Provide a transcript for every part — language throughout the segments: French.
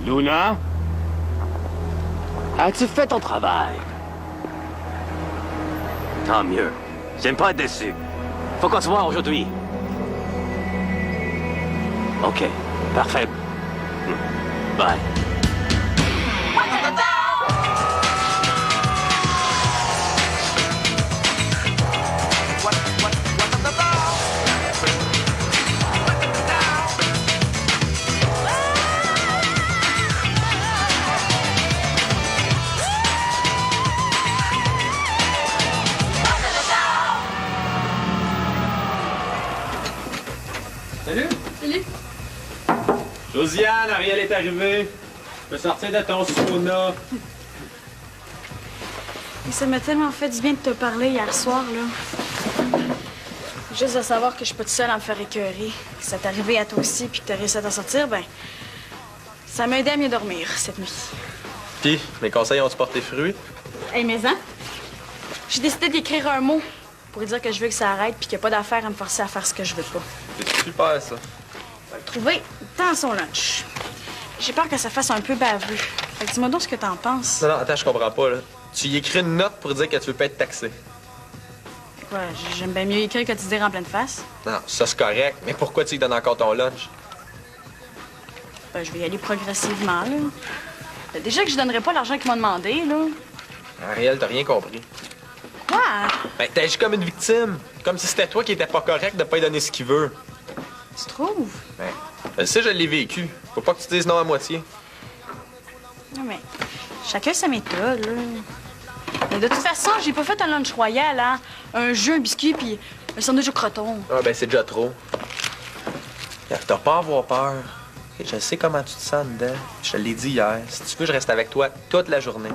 Luna? As-tu fait ton travail? Tant mieux. J'aime pas être déçu. Faut qu'on se voit aujourd'hui. OK. Parfait. Bye. Salut! Salut! Josiane, Ariel est arrivée. Tu peux sortir de ton sauna. Mais ça m'a tellement fait du bien de te parler hier soir, là. Juste de savoir que je suis pas toute seule à me faire écœurer, que ça t'est arrivé à toi aussi, puis que t'as réussi à t'en sortir, ben, ça m'a aidé à mieux dormir cette nuit. Puis, mes conseils ont-ils porté fruit? Hey, mais hein? J'ai décidé d'écrire un mot pour dire que je veux que ça arrête, puis qu'il n'y a pas d'affaire à me forcer à faire ce que je veux pas. C'est super, ça. On va le trouver dans son lunch. J'ai peur que ça fasse un peu baveux. Fait que dis-moi donc ce que t'en penses. Non, non, attends, je comprends pas, là. Tu y écris une note pour dire que tu veux pas être taxé. Quoi, j'aime bien mieux écrire que te dire en pleine face. Non, ça c'est correct, mais pourquoi tu lui donnes encore ton lunch? Ben, je vais y aller progressivement, là. Ben, déjà que je donnerais pas l'argent qu'il m'a demandé, là. Ariel, t'as rien compris. Quoi? Ben, t'agis comme une victime. Comme si c'était toi qui étais pas correct de pas lui donner ce qu'il veut. Tu trouves? Ben, je sais, je l'ai vécu. Faut pas que tu dises non à moitié. Non, mais chacun sa méthode, là. Mais de toute façon, j'ai pas fait un lunch royal, hein. Un jus, un biscuit, puis un sandwich au croton. Ah, ben, c'est déjà trop. T'as pas à avoir peur. Et je sais comment tu te sens dedans. Je te l'ai dit hier. Si tu veux, je reste avec toi toute la journée.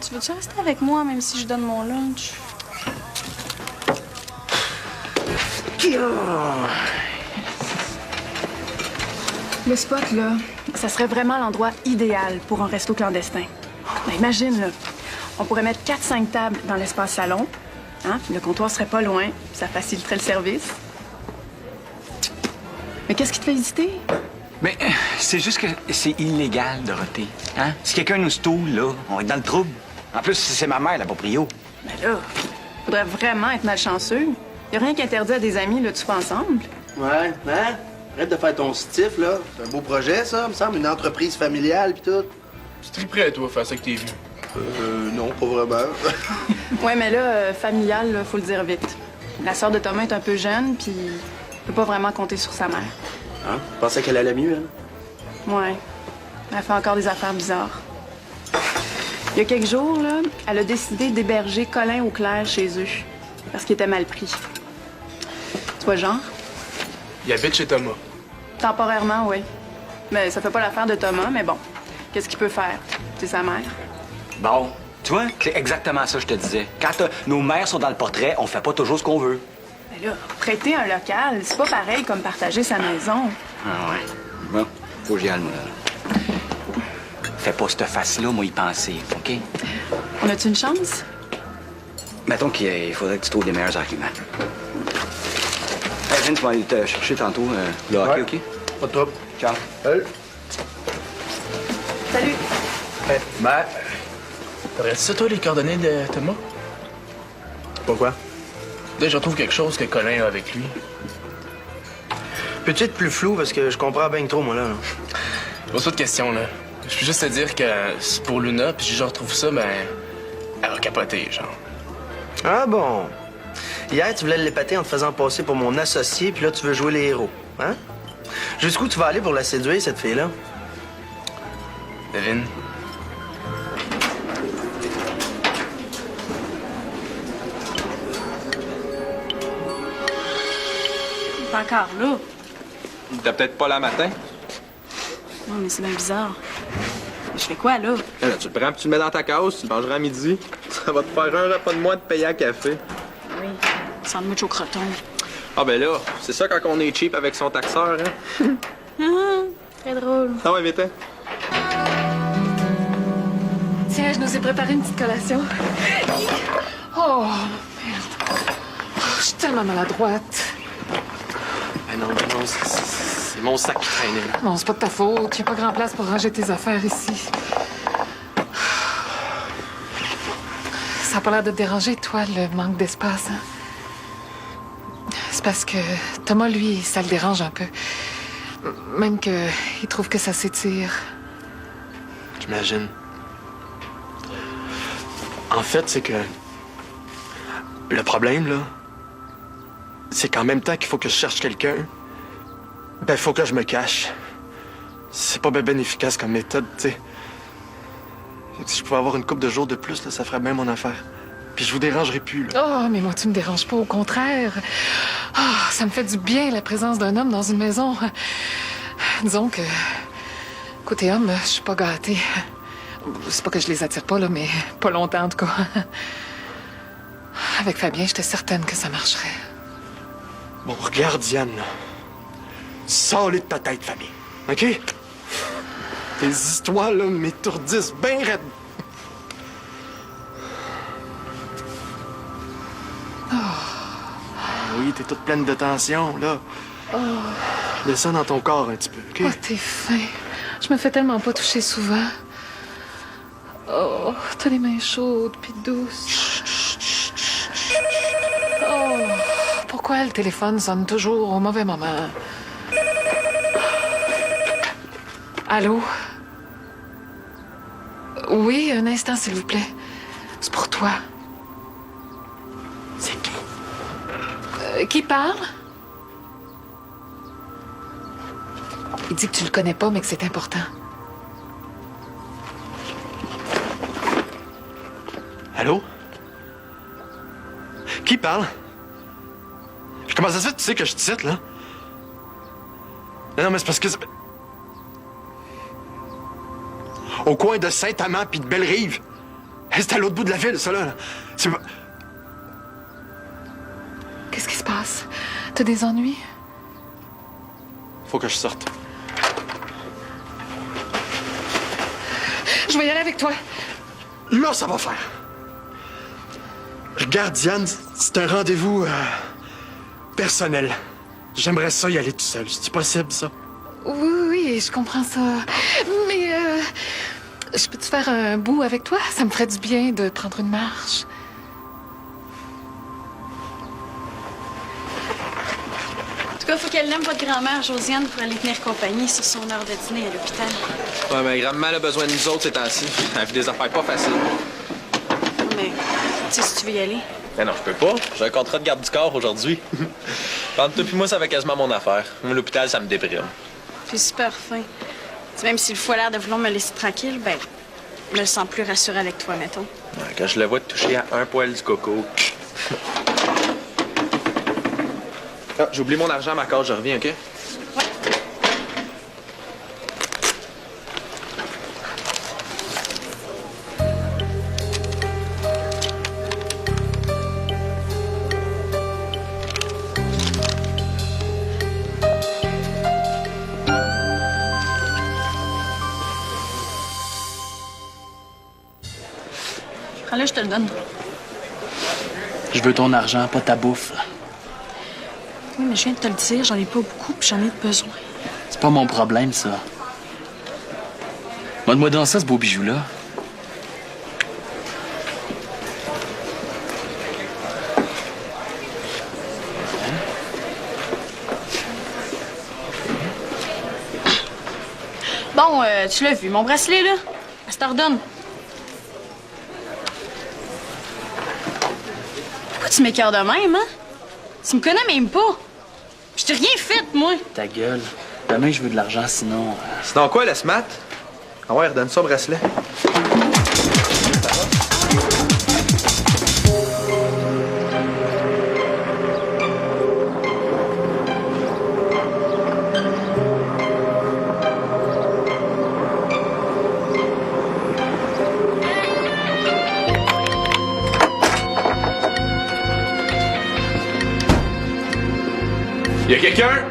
Tu veux-tu rester avec moi, même si je donne mon lunch? Le spot, là, ça serait vraiment l'endroit idéal pour un resto clandestin. Ben, imagine, là, on pourrait mettre 4-5 tables dans l'espace salon. Hein? Le comptoir serait pas loin, ça faciliterait le service. Mais qu'est-ce qui te fait hésiter? Mais c'est juste que c'est illégal, Dorothée. Hein? Si quelqu'un nous stoule, là, on va être dans le trouble. En plus, c'est ma mère, la proprio. Ben là, faudrait vraiment être malchanceux. Y a rien qui interdit à des amis, là, de souper ensemble. Ouais, hein? Arrête de faire ton stiff, là. C'est un beau projet, ça, me semble. Une entreprise familiale, pis tout. Tu triperais, toi, faire ça que t'es vu. Non, pas vraiment. Ouais, mais là, familial, là, faut le dire vite. La sœur de Thomas est un peu jeune, puis peut pas vraiment compter sur sa mère. Hein? Tu pensais qu'elle allait mieux, hein? Ouais. Elle fait encore des affaires bizarres. Il y a quelques jours, là, elle a décidé d'héberger Colin ou Claire chez eux. Parce qu'il était mal pris. Tu vois, genre? Il habite chez Thomas. Temporairement, oui. Mais ça fait pas l'affaire de Thomas, mais bon. Qu'est-ce qu'il peut faire? C'est sa mère. Bon, tu vois, c'est exactement ça que je te disais. Quand nos mères sont dans le portrait, on fait pas toujours ce qu'on veut. Mais là, prêter un local, c'est pas pareil comme partager sa maison. Ah ouais. Bon, faut que j'y aille, moi. Fais pas cette face-là, moi, y penser, OK? On a-tu une chance? Mettons qu'il faudrait que tu trouves des meilleurs arguments. Hey, Vin, tu vas aller te chercher tantôt le hockey, Ouais. OK? Pas de trouble. Ciao. Salut. Ben, t'aurais-tu ça, toi, les coordonnées de Thomas? Pourquoi? Là, je retrouve quelque chose que Colin a avec lui. Peux-tu être plus flou, parce que je comprends bien trop, moi, là. Pose pas de questions, là. Je peux juste te dire que c'est pour Luna, puis si je retrouve ça, ben, elle va capoter, genre. Ah bon? Hier, tu voulais l'épater en te faisant passer pour mon associé, puis là, tu veux jouer les héros, hein? Jusqu'où tu vas aller pour la séduire, cette fille-là? Devine. Pas encore là. T'as peut-être pas là matin? Non, mais c'est bien bizarre. Je fais quoi, là? Là, tu le prends puis tu le mets dans ta case, tu le mangeras à midi. Ça va te faire un repas de moins de payer à café. Oui. Sandwich au croton. Ah ben là, c'est ça quand on est cheap avec son taxeur, hein? Ah, très drôle. Ah ouais, vite. Tiens, je nous ai préparé une petite collation. Oh, merde. Je suis tellement maladroite. Ah non, c'est C'est mon sac qui traînait. Là. Non, c'est pas de ta faute. Y a pas grand place pour ranger tes affaires ici. Ça a pas l'air de te déranger, toi, le manque d'espace, hein? C'est parce que Thomas, lui, ça le dérange un peu. Même qu'il trouve que ça s'étire. J'imagine. En fait, c'est que... Le problème, là, c'est qu'en même temps qu'il faut que je cherche quelqu'un, ben, faut que je me cache. C'est pas ben efficace comme méthode, tu sais. Si je pouvais avoir une couple de jours de plus, là, ça ferait bien mon affaire. Puis je vous dérangerais plus, là. Oh, mais moi, tu me déranges pas, au contraire. Oh, ça me fait du bien, la présence d'un homme dans une maison. Disons que, côté homme, je suis pas gâtée. C'est pas que je les attire pas, là, mais pas longtemps, en tout cas. Avec Fabien, j'étais certaine que ça marcherait. Bon, regarde, Diane, là. Sors-les de ta tête, famille. OK? Tes histoires, là, m'étourdissent bien raides. Oui, t'es toute pleine de tension, là. Descends dans ton corps un petit peu, OK? Oh, t'es fin. Je me fais tellement pas toucher souvent. Oh, t'as les mains chaudes puis douces. Oh, pourquoi le téléphone sonne toujours au mauvais moment? Allô? Oui, un instant, s'il vous plaît. C'est pour toi. C'est qui? Qui parle? Il dit que tu le connais pas, mais que c'est important. Allô? Qui parle? Comment ça se fait que tu sais que je te cite, là? Non, mais c'est parce que... Au coin de Saint-Amand puis de Belle-Rive. C'est à l'autre bout de la ville, ça, là. C'est... Qu'est-ce qui se passe? T'as des ennuis? Faut que je sorte. Je vais y aller avec toi. Là, ça va faire. Regarde, Diane, c'est un rendez-vous personnel. J'aimerais ça y aller tout seul. C'est possible, ça? Oui, oui, je comprends ça. Mais, je peux-tu faire un bout avec toi? Ça me ferait du bien de prendre une marche. En tout cas, faut qu'elle aime votre grand-mère, Josiane, pour aller tenir compagnie sur son heure de dîner à l'hôpital. Ouais, mais grand-mère a besoin de nous autres ces temps-ci. Elle fait des affaires pas faciles. Mais, tu sais, si tu veux y aller. Ben non, je peux pas. J'ai un contrat de garde du corps aujourd'hui. Entre toi puis moi, ça va quasiment mon affaire. Moi, l'hôpital, ça me déprime. Puis super fin. Tu sais, même si le fou a l'air de vouloir me laisser tranquille, ben, je me sens plus rassurée avec toi, mettons. Ouais, quand je le vois te toucher à un poil du coco. Ah, j'ai oublié mon argent à ma carte, je reviens, OK? Ouais. Prends-le, je te le donne. Je veux ton argent, pas ta bouffe. Oui, mais je viens de te le dire, j'en ai pas beaucoup, puis j'en ai besoin. C'est pas mon problème, ça. Montre-moi dans ça, ce beau bijou-là. Bon, tu l'as vu, mon bracelet, là? Elle se te redonne. Pourquoi tu m'écœures de même, hein? Tu me connais même pas. Je t'ai rien fait, moi. Ta gueule. Demain, je veux de l'argent, sinon... Sinon quoi, laisse Matt? Ah ouais, redonne ça au bracelet. Y a quelqu'un?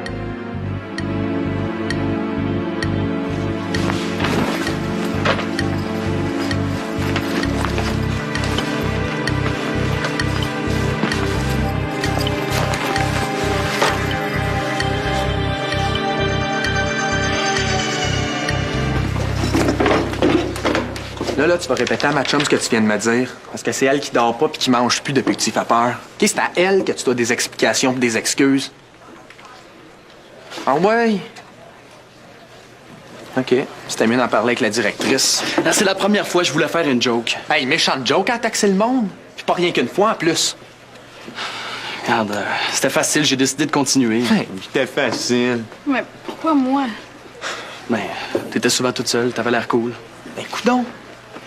Là, tu vas répéter à ma chum ce que tu viens de me dire. Parce que c'est elle qui dort pas puis qui mange plus depuis que tu fais peur. OK, c'est à elle que tu dois des explications pis des excuses. Ah ouais? OK. C'était mieux d'en parler avec la directrice. Ah, c'est la première fois que je voulais faire une joke. Hey, méchante joke à taxer le monde. Puis pas rien qu'une fois en plus. Regarde, c'était facile, j'ai décidé de continuer. Hey, c'était facile. Mais pourquoi moi? Ben, t'étais souvent toute seule, t'avais l'air cool. Ben, coudonc.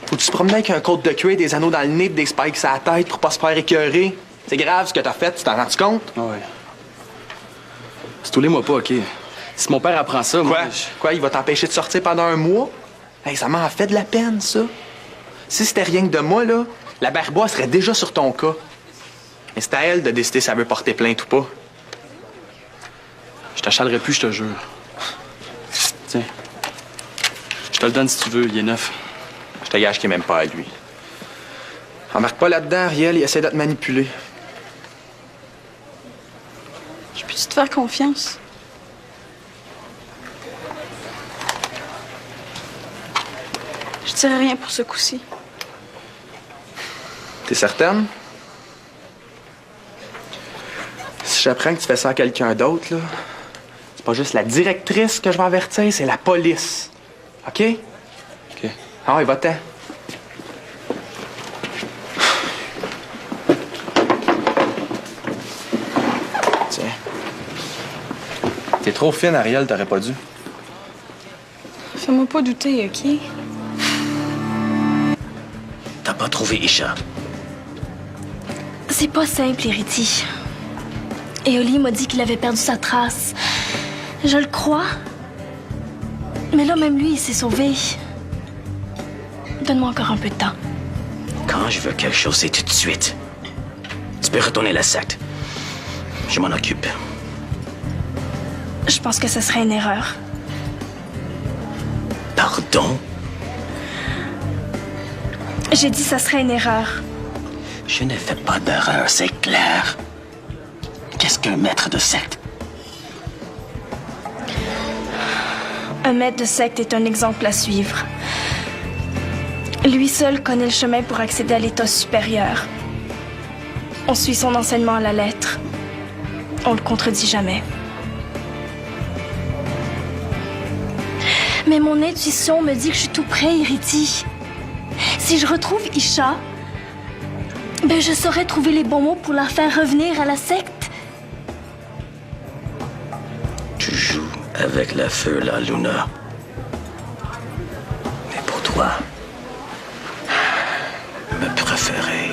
Faut-tu se promener avec un côte de cuir, des anneaux dans le nez pis des spikes à la tête pour pas se faire écœurer? C'est grave ce que t'as fait, tu t'en rends-tu compte? Ah ouais. Stoulez-moi pas, OK? Si mon père apprend ça, moi... Quoi, il va t'empêcher de sortir pendant un mois? Hey, ça m'en fait de la peine, ça. Si c'était rien que de moi, là, la Barba serait déjà sur ton cas. Mais c'est à elle de décider si elle veut porter plainte ou pas. Je t'achalerai plus, je te jure. Tiens. Je te le donne si tu veux, il est neuf. Je te gage qu'il est même pas à lui. Embarque pas là-dedans, Ariel, il essaie de te manipuler. Je peux-tu te faire confiance? Je dirais rien pour ce coup-ci. T'es certaine? Si j'apprends que tu fais ça à quelqu'un d'autre, là, c'est pas juste la directrice que je vais avertir, c'est la police. OK? OK. Ah ouais, va-t'en. Tiens. T'es trop fine, Ariel, t'aurais pas dû. Fais-moi pas douter, OK? T'as pas trouvé Isha? C'est pas simple, Iriti. Eoli m'a dit qu'il avait perdu sa trace. Je le crois. Mais là, même lui, il s'est sauvé. Donne-moi encore un peu de temps. Quand je veux quelque chose, c'est tout de suite. Tu peux retourner à la secte. Je m'en occupe. Je pense que ce serait une erreur. Pardon? J'ai dit que ça serait une erreur. Je ne fais pas d'erreur, c'est clair. Qu'est-ce qu'un maître de secte? Un maître de secte est un exemple à suivre. Lui seul connaît le chemin pour accéder à l'état supérieur. On suit son enseignement à la lettre. On le contredit jamais. Mais mon intuition me dit que je suis tout près, Iriti. Si je retrouve Isha, ben je saurais trouver les bons mots pour la faire revenir à la secte. Tu joues avec le feu, là, Luna. Mais pour toi, me préférer,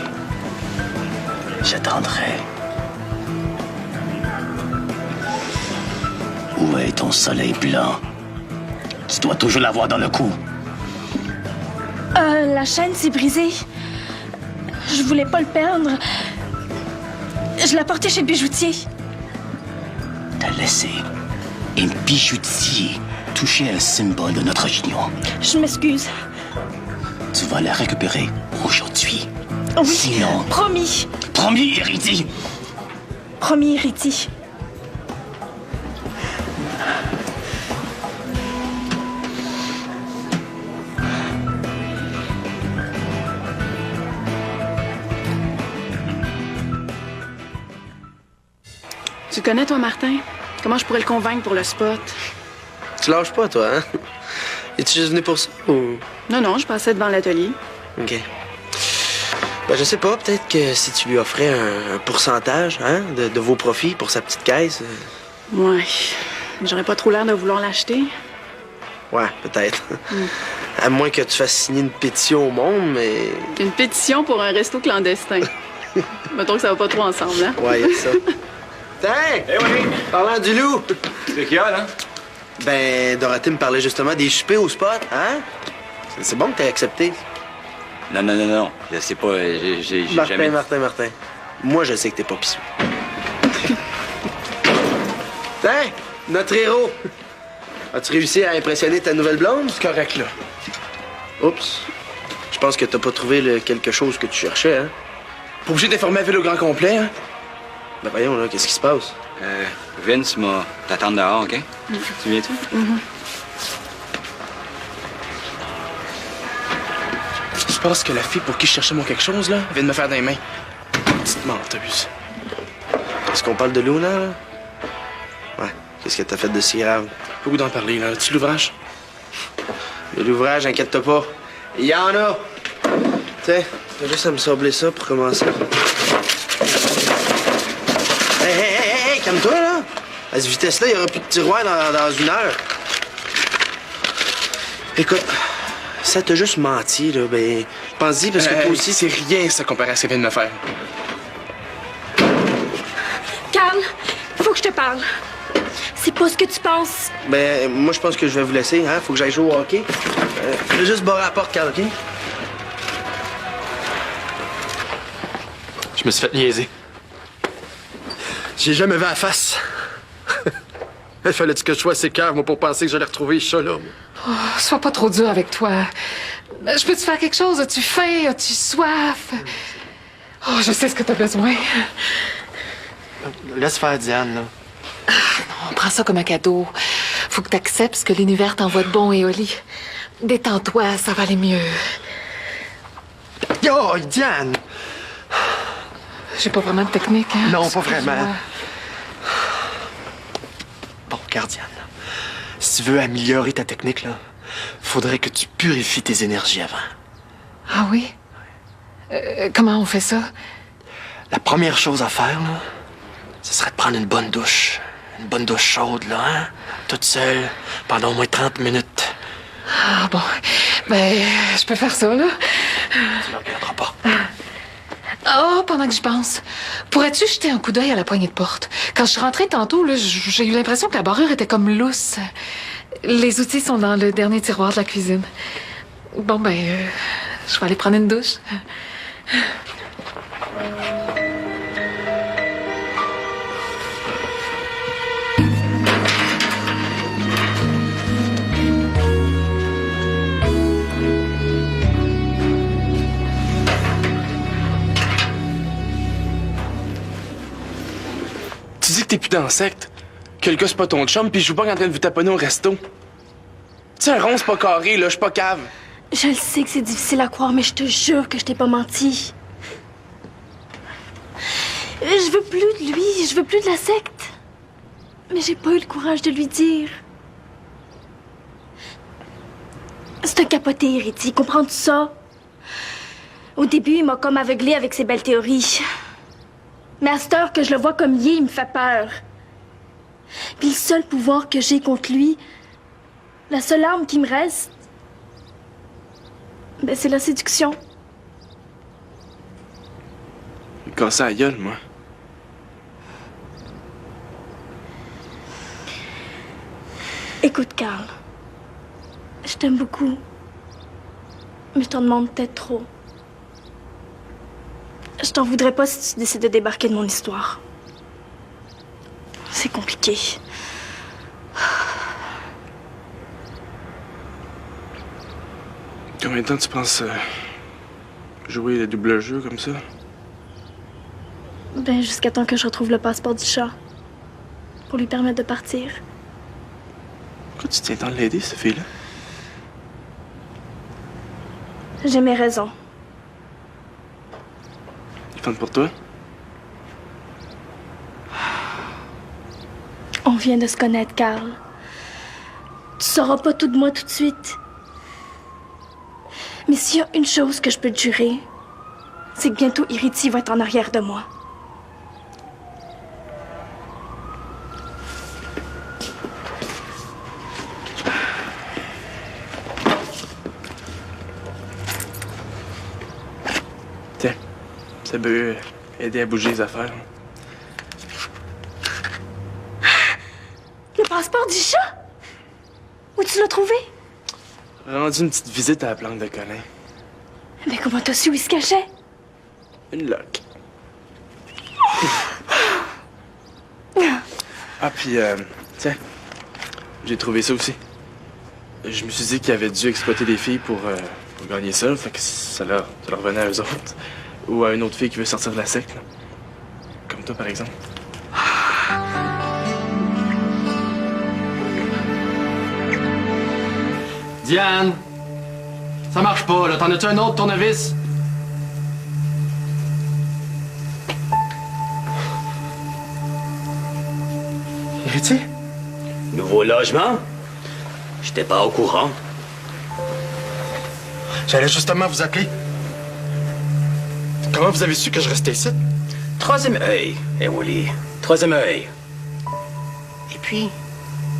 j'attendrai. Où est ton soleil blanc? Tu dois toujours l'avoir dans le cou. La chaîne s'est brisée. Je voulais pas le perdre. Je l'ai porté chez le bijoutier. T'as laissé un bijoutier toucher un symbole de notre union. Je m'excuse. Tu vas la récupérer aujourd'hui. Oui. Sinon... Promis. Promis, Iriti. Promis, Iriti. Tu connais, toi, Martin? Comment je pourrais le convaincre pour le spot? Tu lâches pas, toi, hein? Es-tu juste venu pour ça ou... Non, je passais devant l'atelier. OK. Ben, je sais pas, peut-être que si tu lui offrais un pourcentage, hein, de vos profits pour sa petite caisse... Ouais. J'aurais pas trop l'air de vouloir l'acheter. Ouais, peut-être. À moins que tu fasses signer une pétition au monde, mais... Une pétition pour un resto clandestin. Mettons que ça va pas trop ensemble, hein? Ouais, y a ça. Tiens! Eh oui! Parlant du loup! C'est qu'il y a, là? Ben, Dorothée me parlait justement des soupers au spot, hein? C'est bon que t'aies accepté. Non. C'est pas... J'ai jamais... Martin. Moi, je sais que t'es pas pissou. Tiens! Notre héros! As-tu réussi à impressionner ta nouvelle blonde? C'est correct, là. Oups. Je pense que t'as pas trouvé quelque chose que tu cherchais, hein? Pas obligé d'informer la ville au grand complet, hein? Ben voyons, là, qu'est-ce qui se passe? Vince m'a t'attendre dehors, OK? Tu viens-tu? tu penses que la fille pour qui je cherchais mon quelque chose, là, vient de me faire des mains? Petite menteuse. Est-ce qu'on parle de Luna, là? Ouais. Qu'est-ce que t'as fait de si grave? Pas goût d'en parler, là. As-tu l'ouvrage? De l'ouvrage, inquiète-toi pas. Il y en a! Tiens, t'as juste à me sabler ça pour commencer. Hey, calme-toi, là! À cette vitesse-là, il n'y aura plus de tiroir dans une heure. Écoute, ça t'a juste menti, là. Ben, pense-y, parce que toi aussi... C'est rien, ça, comparé à ce qu'elle vient de me faire. Carl, il faut que je te parle. C'est pas ce que tu penses. Ben, moi, je pense que je vais vous laisser, hein? Faut que j'aille jouer au hockey. Je vais juste barrer la porte, Carl, OK? Je me suis fait niaiser. J'ai jamais vu la face. Il fallait-tu que je sois assez cave, moi, pour penser que j'allais retrouver ce chat-là, moi? Oh, sois pas trop dur avec toi. Je peux te faire quelque chose? As-tu faim? As-tu soif? Oh, je sais ce que t'as besoin. Laisse faire Diane, là. On prend ça comme un cadeau. Faut que t'acceptes ce que l'univers t'envoie de bon, Éoli. Détends-toi, ça va aller mieux. Yo, Diane! J'ai pas vraiment de technique, hein? Non, pas vraiment. Bon, regarde, Diane. Si tu veux améliorer ta technique, là, faudrait que tu purifies tes énergies avant. Ah oui? Comment on fait ça? La première chose à faire, là, ce serait de prendre une bonne douche. Une bonne douche chaude, là, hein? Toute seule, pendant au moins 30 minutes. Ah bon, ben, je peux faire ça, là. Tu ne regretteras pas. Oh, pendant que j'y pense, pourrais-tu jeter un coup d'œil à la poignée de porte? Quand je suis rentrée tantôt, là, j'ai eu l'impression que la barrure était comme lousse. Les outils sont dans le dernier tiroir de la cuisine. Bon, ben, je vais aller prendre une douche. Tu dis que t'es plus dans le secte, que le gars c'est pas ton chum, puis je joue pas en train de vous taponner au resto. Tu sais, un rond c'est pas carré, là, je suis pas cave. Je le sais que c'est difficile à croire, mais je te jure que je t'ai pas menti. Je veux plus de lui, je veux plus de la secte. Mais j'ai pas eu le courage de lui dire. C'est un capoté, Héritier, comprends-tu ça? Au début, il m'a comme aveuglé avec ses belles théories. Mais à cette heure que je le vois comme il est, il me fait peur. Puis le seul pouvoir que j'ai contre lui, la seule arme qui me reste, ben c'est la séduction. Il me cassait la gueule, moi. Écoute, Carl. Je t'aime beaucoup. Mais je t'en demande peut-être trop. Je t'en voudrais pas si tu décides de débarquer de mon histoire. C'est compliqué. Combien de temps tu penses jouer le double jeu comme ça? Ben, jusqu'à temps que je retrouve le passeport du chat. Pour lui permettre de partir. Pourquoi tu tiens tant de l'aider, cette fille-là? J'ai mes raisons. Il fun pour toi? On vient de se connaître, Carl. Tu sauras pas tout de moi tout de suite. Mais s'il y a une chose que je peux te jurer, c'est que bientôt Héritier va être en arrière de moi. Tiens, ça peut aider à bouger les affaires. Le passeport du chat? Où tu l'as trouvé? Rendu une petite visite à la planque de Colin. Mais comment t'as su où il se cachait? Une loque. Ah, puis, tiens, j'ai trouvé ça aussi. Je me suis dit qu'ils avaient dû exploiter des filles pour gagner ça, fait que ça leur revenait à eux autres. Ou à une autre fille qui veut sortir de la secte, là. Comme toi, par exemple. Diane! Ça marche pas, là. T'en as-tu un autre, tournevis? Héritier? Nouveau logement? J'étais pas au courant. J'allais justement vous appeler. Comment vous avez su que je restais ici? Troisième œil, Willy. Troisième œil. Et puis,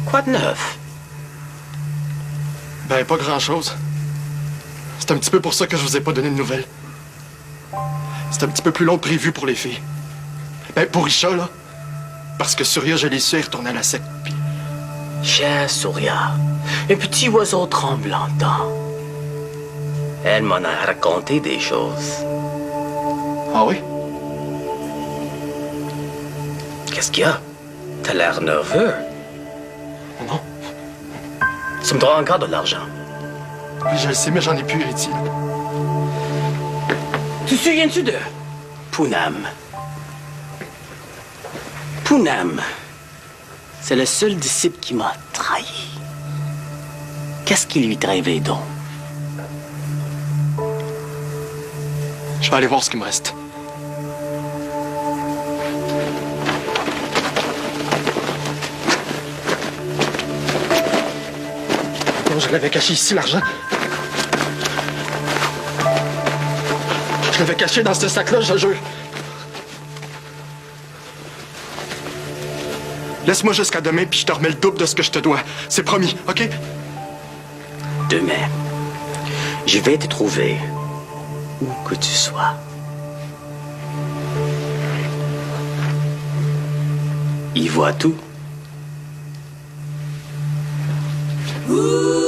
quoi de neuf? Ben, pas grand-chose. C'est un petit peu pour ça que je vous ai pas donné de nouvelles. C'est un petit peu plus long que prévu pour les filles. Ben, pour Isha, là. Parce que Surya, je l'ai su, elle est retournée à la secte, puis... Cher Surya, un petit oiseau tremblantant. Elle m'en a raconté des choses. Ah oui? Qu'est-ce qu'il y a? T'as l'air nerveux. Non. Tu me dois encore de l'argent. Oui, je le sais, mais j'en ai plus, héritier. Tu te souviens-tu de Poonam? Poonam, c'est le seul disciple qui m'a trahi. Qu'est-ce qui lui drivait donc? Je vais aller voir ce qu'il me reste. Non, je l'avais caché ici, l'argent. Je l'avais caché dans ce sac-là, je te jure. Laisse-moi jusqu'à demain, puis je te remets le double de ce que je te dois. C'est promis, OK? Demain, je vais te trouver où que tu sois. Y vois tout. Ouh.